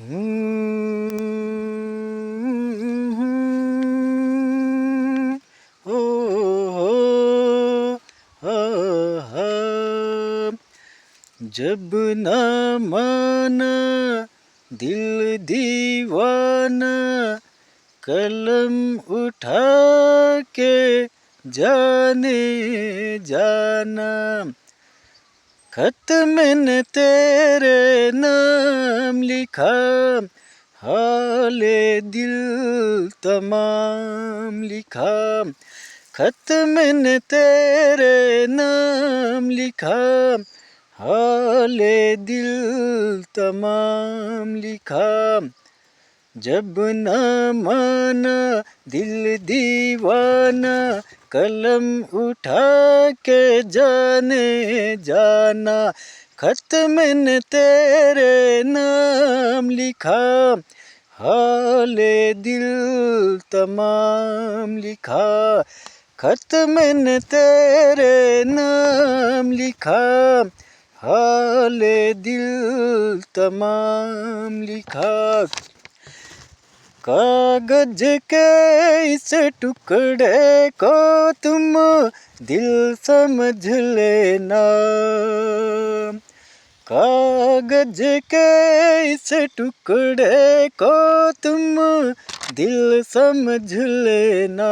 ओ हो हा जब न माना दिल दीवाना कलम उठा के जाने जाना खत मैंने तेरे नाम लिखा हाले दिल तमाम लिखा खत मैंने तेरे नाम लिखा हाले दिल तमाम लिखा जब न माना दिल दीवाना कलम उठा के जाने जाना खत मैंने तेरे नाम लिखा हाले दिल तमाम लिखा खत मैंने तेरे नाम लिखा हाले दिल तमाम लिखा कागज के इस टुकड़े को तुम दिल समझ लेना कागज के इस टुकड़े को तुम दिल समझ लेना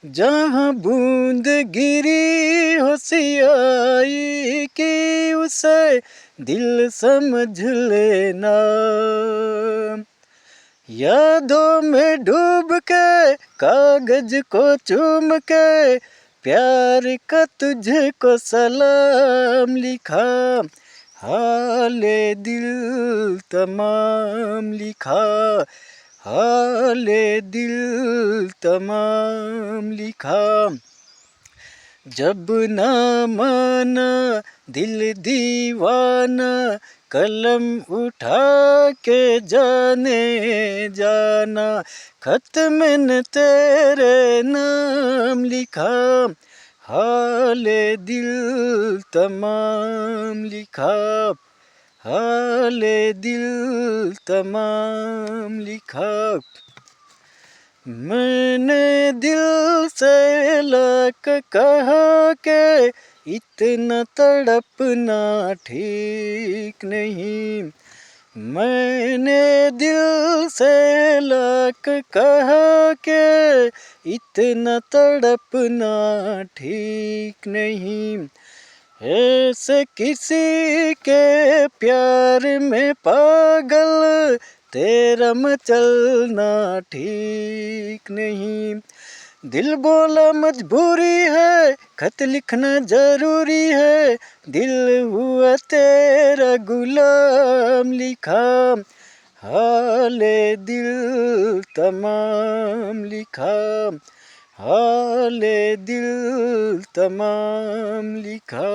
जहाँ बूंद गिरी हो सियाही की उसे दिल समझ लेना यादों में डूब के कागज को चूम के प्यार का तुझको सलाम लिखा हाले दिल तमाम लिखा हाले दिल तमाम लिखा जब न माना दिल दीवाना कलम उठा के जाने जाना खत मैंने तेरे नाम लिखा हाले दिल तमाम लिखा हाले दिल तमाम लिखा मैंने दिल से लाख कहा के इतना तड़पना ठीक नहीं मैंने दिल से लाख कहा के इतना तड़पना ठीक नहीं ऐसे किसी के प्यार में पागल तेरा मचलना ठीक नहीं दिल बोला मजबूरी है खत लिखना जरूरी है दिल हुआ तेरा गुलाम लिखा हाले दिल तमाम लिखा हाले दिल तमाम लिखा।